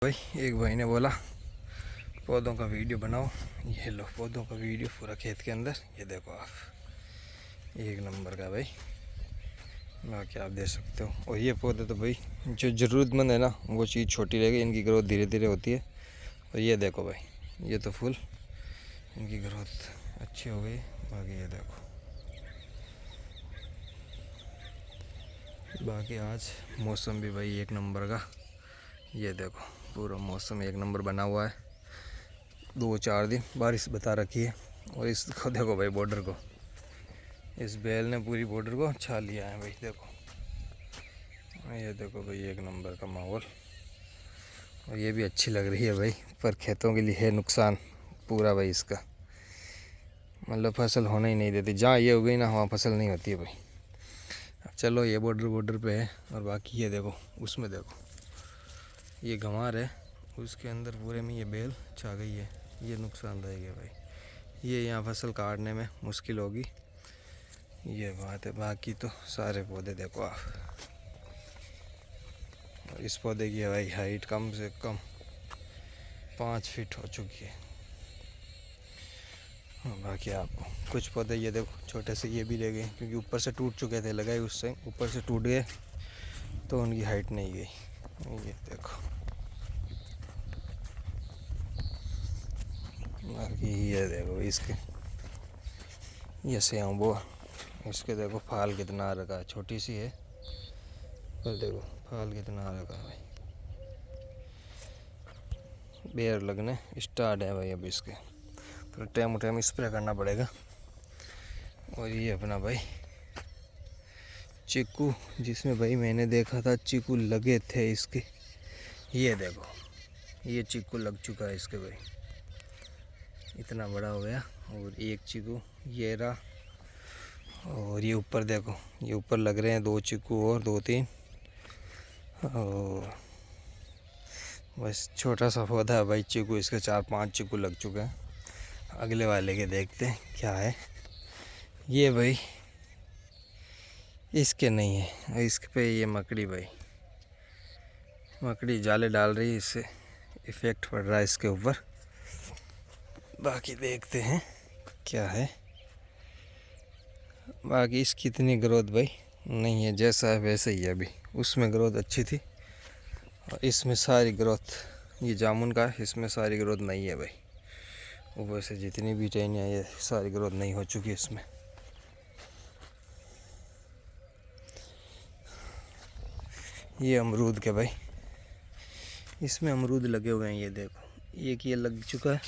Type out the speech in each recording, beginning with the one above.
भाई एक भाई ने बोला पौधों का वीडियो बनाओ। ये लो पौधों का वीडियो पूरा खेत के अंदर। ये देखो आप, एक नंबर का भाई, बाकी आप देख सकते हो। और ये पौधे तो भाई जो ज़रूरतमंद है ना वो चीज़ छोटी रहेगी, इनकी ग्रोथ धीरे धीरे होती है। और ये देखो भाई, ये तो फुल इनकी ग्रोथ अच्छी हो गई। बाकी ये देखो, बाकी आज मौसम भी भाई एक नंबर का। ये देखो पूरा मौसम एक नंबर बना हुआ है। 2-4 दिन बारिश बता रखी है। और इसको देखो भाई, बॉर्डर को, इस बैल ने पूरी बॉर्डर को छा लिया है भाई। देखो ये देखो भाई, एक नंबर का माहौल। और ये भी अच्छी लग रही है भाई, पर खेतों के लिए है नुकसान पूरा भाई इसका। मतलब फसल होना ही नहीं देती, जहाँ ये हो गई ना वहाँ फसल नहीं होती है भाई। अब चलो ये बॉर्डर पे है। और बाकी ये देखो, उसमें देखो ये गंवार है, उसके अंदर पूरे में ये बेल छा गई है। ये नुकसानदायक है भाई, ये यहाँ फसल काटने में मुश्किल होगी, ये बात है। बाकी तो सारे पौधे देखो आप। इस पौधे की भाई हाइट कम से कम 5 फीट हो चुकी है। बाकी आपको कुछ पौधे ये देखो छोटे से ये भी रह गए, क्योंकि ऊपर से टूट चुके थे, लगाए उससे ऊपर से टूट गए तो उनकी हाइट नहीं गई। ये देखो, बाकी ये देखो इसके, ये सेम्बो, इसके देखो फाल कितना रखा है, छोटी सी है पर देखो फाल कितना रखा है भाई। बेर लगने स्टार्ट है भाई अब इसके, तो टाइम टाइम स्प्रे करना पड़ेगा। और ये अपना भाई चीकू, जिसमें भाई मैंने देखा था चीकू लगे थे इसके, ये देखो ये चीकू लग चुका है इसके भाई, इतना बड़ा हो गया। और एक चीकू ये रहा। और ये ऊपर देखो, ये ऊपर लग रहे हैं 2 चीकू और 2-3। और बस छोटा सा पौधा है भाई चीकू, इसके 4-5 चीकू लग चुके हैं। अगले वाले के देखते हैं क्या है। ये भाई इसके नहीं है, इसके पे ये मकड़ी भाई, मकड़ी जाले डाल रही है, इससे इफ़ेक्ट पड़ रहा है इसके ऊपर। बाकी देखते हैं क्या है। बाकी इसकी इतनी ग्रोथ भाई नहीं है, जैसा है वैसे ही है। अभी उसमें ग्रोथ अच्छी थी और इसमें सारी ग्रोथ, ये जामुन का, इसमें सारी ग्रोथ नहीं है भाई। ऊपर से जितनी भी टहनियाँ, ये सारी ग्रोथ नहीं हो चुकी इसमें। ये अमरूद के भाई, इसमें अमरूद लगे हुए हैं। ये देखो एक ये लग चुका है,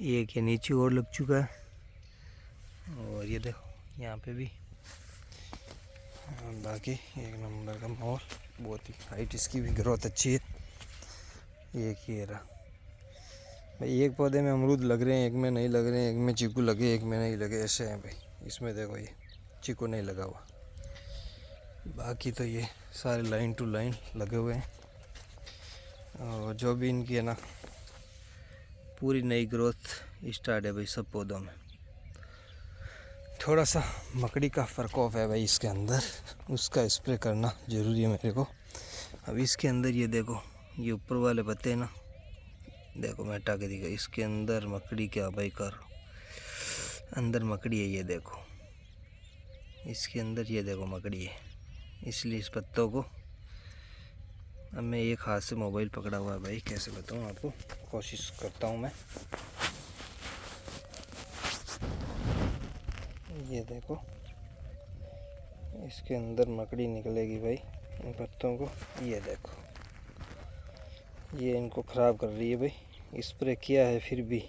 एक ये नीचे और लग चुका है। और ये देखो यहाँ पे भी। बाकी एक नंबर का माहौल, बहुत ही हाइट इसकी भी ग्रोथ अच्छी है। एक ये रहा भाई, एक पौधे में अमरूद लग रहे हैं, एक में नहीं लग रहे हैं, एक में चीकू लगे, एक में नहीं लगे, ऐसे हैं भाई। इसमें देखो ये चीकू नहीं लगा हुआ, बाकी तो ये सारे लाइन टू लाइन लगे हुए हैं। और जो भी इनकी है ना, पूरी नई ग्रोथ स्टार्ट है भाई सब पौधों में। थोड़ा सा मकड़ी का प्रकोप है भाई इसके अंदर, उसका स्प्रे करना ज़रूरी है मेरे को। अब इसके अंदर ये देखो, ये ऊपर वाले पत्ते हैं ना, देखो मैं हटा के दिखा, इसके अंदर मकड़ी क्या भाई कर, अंदर मकड़ी है। ये देखो इसके अंदर, ये देखो मकड़ी है, इसलिए इस पत्तों को, अब मैं एक हाथ से मोबाइल पकड़ा हुआ है भाई, कैसे बताऊँ आपको, कोशिश करता हूँ मैं। ये देखो इसके अंदर मकड़ी निकलेगी भाई इन पत्तों को। ये देखो ये इनको ख़राब कर रही है भाई, स्प्रे किया है फिर भी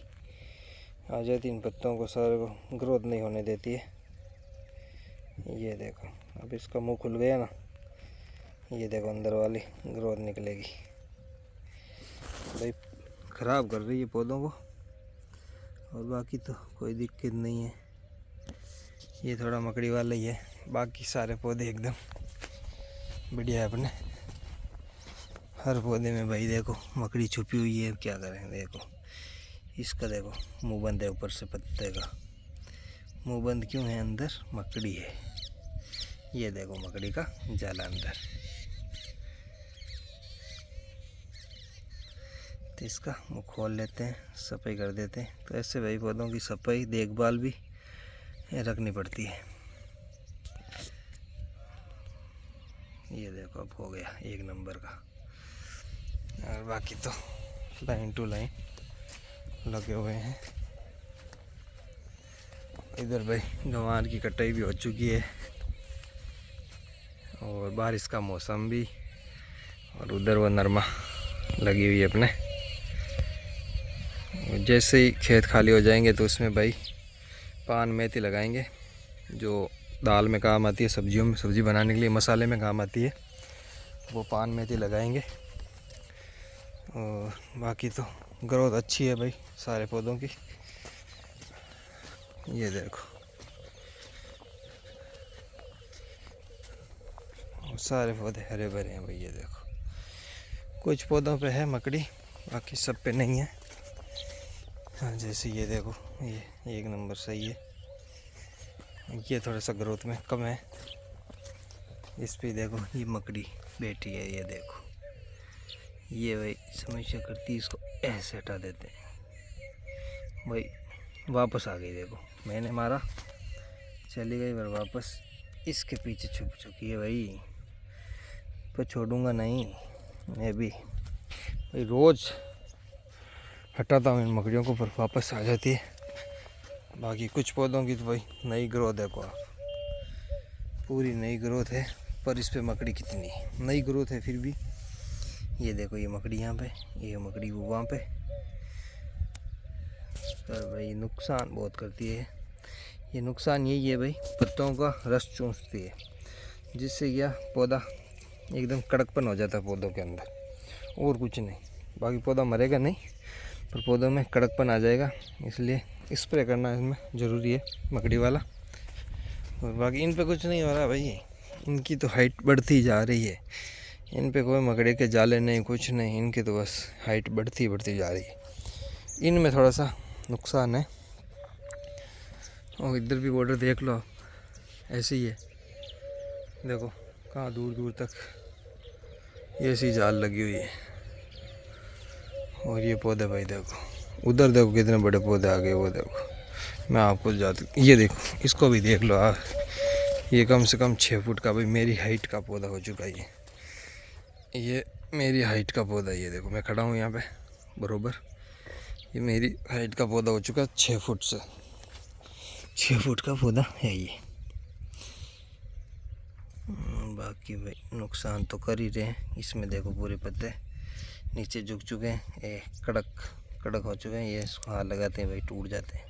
आ जाती इन पत्तों को, सारे को ग्रोथ नहीं होने देती है। ये देखो अब इसका मुंह खुल गया ना, ये देखो अंदर वाली ग्रोथ निकलेगी भाई, ख़राब कर रही है पौधों को। और बाकी तो कोई दिक्कत नहीं है, ये थोड़ा मकड़ी वाला ही है, बाकी सारे पौधे एकदम बढ़िया है अपने। हर पौधे में भाई देखो मकड़ी छुपी हुई है, क्या करें। देखो इसका देखो मुंह बंद है, ऊपर से पत्ते का मुंह बंद क्यों है, अंदर मकड़ी है। ये देखो मकड़ी का जाला अंदर। तो इसका मुँह खोल लेते हैं, सफाई कर देते हैं। तो ऐसे भाई पौधों की सफाई देखभाल भी रखनी पड़ती है। ये देखो अब हो गया 1 नंबर का। और बाकी तो लाइन टू लाइन लगे हुए हैं। इधर भाई गंवार की कटाई भी हो चुकी है और बारिश का मौसम भी। और उधर वो नरमा लगी हुई है अपने। जैसे ही खेत खाली हो जाएंगे तो उसमें भाई पान मेथी लगाएंगे, जो दाल में काम आती है, सब्जियों में सब्ज़ी बनाने के लिए मसाले में काम आती है। वो पान मेथी लगाएंगे। और बाकी तो ग्रोथ अच्छी है भाई सारे पौधों की। ये देखो सारे पौधे हरे भरे हैं भाई। ये देखो कुछ पौधों पे है मकड़ी, बाकी सब पे नहीं है। हाँ जैसे ये देखो ये 1 नंबर सही है। ये थोड़ा सा ग्रोथ में कम है। इस पे देखो ये मकड़ी बैठी है। ये देखो ये भाई समस्या करती है, इसको ऐसे हटा देते हैं भाई। वापस आ गई, देखो मैंने मारा चली गई, पर वापस इसके पीछे छुप चुकी है भाई। पर छोड़ूंगा नहीं मैं भी भाई, रोज़ हटाता हूँ इन मकड़ियों को पर वापस आ जाती है। बाकी कुछ पौधों की तो भाई नई ग्रोथ देखो आप, पूरी नई ग्रोथ है। पर इस पे मकड़ी कितनी नई ग्रोथ है फिर भी। ये देखो ये मकड़ी यहाँ पे, ये मकड़ी वहाँ पे। पर भाई नुकसान बहुत करती है। ये नुकसान यही है भाई, पत्तों का रस चूसती है, जिससे यह पौधा एकदम कड़कपन हो जाता है पौधों के अंदर, और कुछ नहीं। बाकी पौधा मरेगा नहीं, पर पौधों में कड़कपन आ जाएगा। इसलिए स्प्रे करना इसमें ज़रूरी है मकड़ी वाला। और बाकी इन पे कुछ नहीं हो रहा भाई, इनकी तो हाइट बढ़ती जा रही है। इन पे कोई मकड़ी के जाले नहीं, कुछ नहीं, इनकी तो बस हाइट बढ़ती जा रही है। इनमें थोड़ा सा नुकसान है। और इधर भी बॉर्डर देख लो आप, ऐसे ही है। देखो कहाँ दूर दूर तक ये सी जाल लगी हुई है। और ये पौधे भाई देखो, उधर देखो कितने बड़े पौधे आ गए। वो देखो मैं आपको ये देखो, इसको भी देख लो आप। ये कम से कम 6 फुट का भाई मेरी हाइट का पौधा हो चुका है। ये मेरी हाइट का पौधा, ये देखो मैं खड़ा हूँ यहाँ पे बरोबर। ये मेरी हाइट का पौधा हो चुका है 6 फुट से। 6 फुट का पौधा है ये। बाकी भाई नुकसान तो कर ही रहे हैं। इसमें देखो पूरे पत्ते नीचे झुक चुके हैं, ये कड़क हो चुके हैं। ये इसको हाथ लगाते हैं भाई टूट जाते हैं।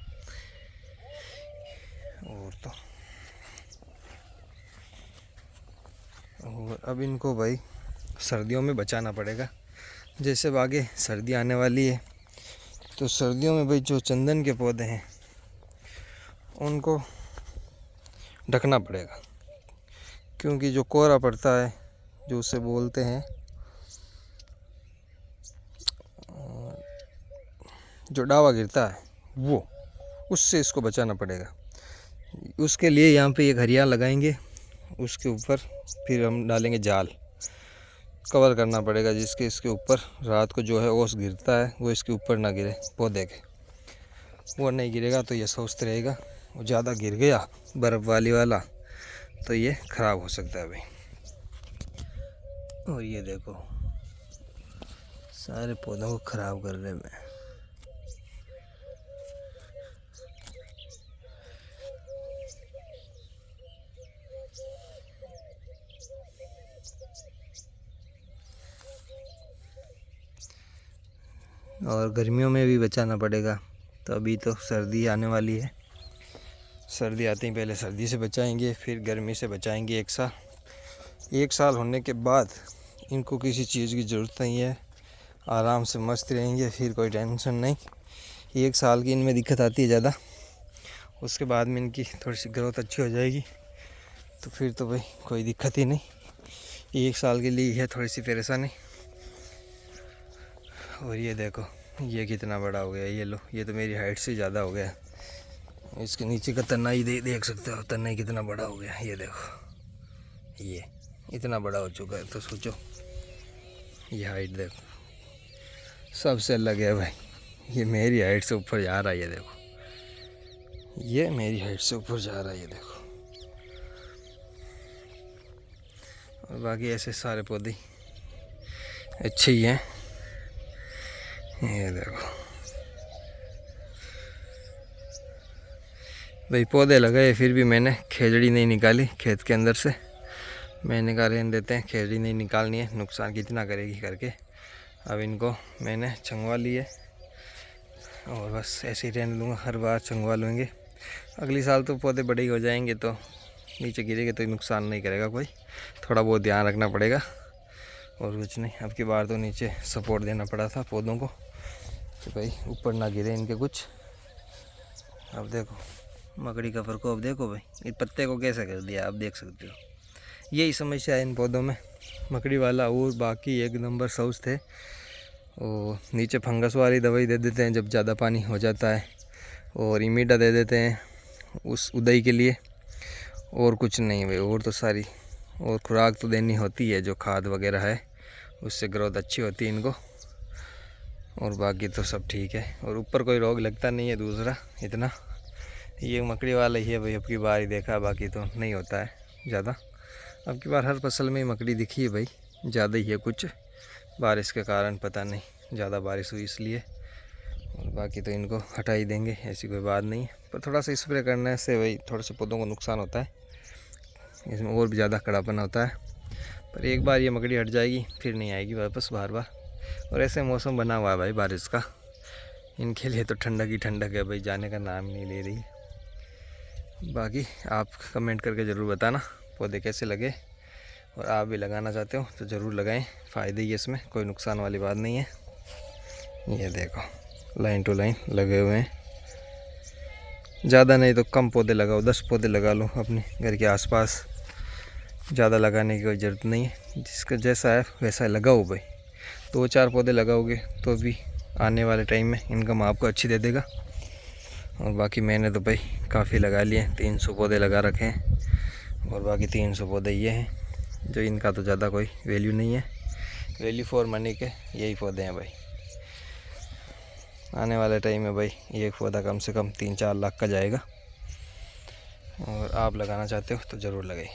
और अब इनको भाई सर्दियों में बचाना पड़ेगा। जैसे आगे सर्दी आने वाली है, तो सर्दियों में भाई जो चंदन के पौधे हैं उनको ढकना पड़ेगा, क्योंकि जो कोहरा पड़ता है, जो उसे बोलते हैं जो डावा गिरता है, वो उससे इसको बचाना पड़ेगा। उसके लिए यहाँ पे एक हरिया लगाएंगे, उसके ऊपर फिर हम डालेंगे जाल, कवर करना पड़ेगा, जिसके इसके ऊपर रात को जो है ओस गिरता है वो इसके ऊपर ना गिरे पौधे के। वो नहीं गिरेगा तो ये स्वस्थ रहेगा। वो ज़्यादा गिर गया बर्फ़ वाला तो ये ख़राब हो सकता है भाई। और ये देखो सारे पौधों को ख़राब कर रहे हैं। और गर्मियों में भी बचाना पड़ेगा। तो अभी तो सर्दी आने वाली है, सर्दी आते ही पहले सर्दी से बचाएंगे, फिर गर्मी से बचाएंगे। 1 साल होने के बाद इनको किसी चीज़ की ज़रूरत नहीं है, आराम से मस्त रहेंगे, फिर कोई टेंशन नहीं। 1 साल की इनमें दिक्कत आती है ज़्यादा, उसके बाद में इनकी थोड़ी सी ग्रोथ अच्छी हो जाएगी, तो फिर तो भाई कोई दिक्कत ही नहीं। 1 साल के लिए है थोड़ी सी परेशानी। और ये देखो ये कितना बड़ा हो गया, ये लो, ये तो मेरी हाइट से ज़्यादा हो गया। इसके नीचे का तन्नाई देख सकते हो, तन्नाई कितना बड़ा हो गया। ये देखो ये इतना बड़ा हो चुका है, तो सोचो ये हाइट देखो, सबसे अलग है भाई। ये मेरी हाइट से ऊपर जा रहा है, ये देखो, ये मेरी हाइट से ऊपर जा रहा है, ये देखो। और बाकी ऐसे सारे पौधे अच्छे ही हैं, ये देखो भाई। पौधे लगाए फिर भी मैंने खेजड़ी नहीं निकाली खेत के अंदर से। मैंने कहा रहने देते हैं, खेजड़ी नहीं निकालनी है, नुकसान कितना करेगी करके। अब इनको मैंने छंगवा लिए और बस ऐसे ही रहने दूँगा, हर बार छंगवा लूँगे। अगली साल तो पौधे बड़े ही हो जाएंगे तो नीचे गिरेंगे तो नुकसान नहीं करेगा कोई, थोड़ा बहुत ध्यान रखना पड़ेगा और कुछ नहीं। अब की बार तो नीचे सपोर्ट देना पड़ा था पौधों को कि भाई ऊपर ना गिरे इनके कुछ। अब देखो मकड़ी का प्रकोप देखो भाई, इस पत्ते को कैसे कर दिया आप देख सकते हो। यही समस्या है इन पौधों में, मकड़ी वाला। और बाकी एक नंबर सौस थे। और नीचे फंगस वाली दवाई दे देते हैं जब ज़्यादा पानी हो जाता है, और इमीडा दे देते हैं उस उदय के लिए, और कुछ नहीं भाई। और तो सारी और खुराक तो देनी होती है, जो खाद वगैरह है उससे ग्रोथ अच्छी होती है इनको। और बाकी तो सब ठीक है। और ऊपर कोई रोग लगता नहीं है दूसरा इतना, ये मकड़ी वाला ही है भाई। अब की बार ही देखा, बाकी तो नहीं होता है ज़्यादा। अब की बार हर फसल में मकड़ी दिखी है भाई, ज़्यादा ही है कुछ, बारिश के कारण पता नहीं, ज़्यादा बारिश हुई इसलिए। और बाकी तो इनको हटा ही देंगे, ऐसी कोई बात नहीं है। पर थोड़ा सा स्प्रे करने से भाई थोड़े से पौधों को नुकसान होता है, इसमें और भी ज़्यादा कड़ापन होता है। पर एक बार ये मकड़ी हट जाएगी फिर नहीं आएगी वापस बार बार। और ऐसे मौसम बना हुआ है भाई बारिश का, इनके लिए तो ठंडक ही ठंडक है भाई, जाने का नाम नहीं ले रही। बाकी आप कमेंट करके ज़रूर बताना पौधे कैसे लगे, और आप भी लगाना चाहते हो तो ज़रूर लगाएं, फ़ायदे ही इसमें, कोई नुकसान वाली बात नहीं है। ये देखो लाइन टू लाइन लगे हुए हैं, ज़्यादा नहीं तो कम पौधे लगाओ, 10 पौधे लगा लो अपने घर के आसपास, ज़्यादा लगाने की कोई ज़रूरत नहीं है। जिसका जैसा है वैसा लगाओ भाई, 2-4 पौधे लगाओगे तो भी आने वाले टाइम में इनकम आपको अच्छी दे देगा। और बाकी मैंने तो भाई काफ़ी लगा लिए, 300 पौधे लगा रखे हैं। और बाकी 300 पौधे ये हैं जो इनका तो ज़्यादा कोई वैल्यू नहीं है, वैल्यू फॉर मनी के यही पौधे हैं भाई। आने वाले टाइम में भाई एक पौधा कम से कम 3-4 लाख का जाएगा। और आप लगाना चाहते हो तो ज़रूर लगाइए।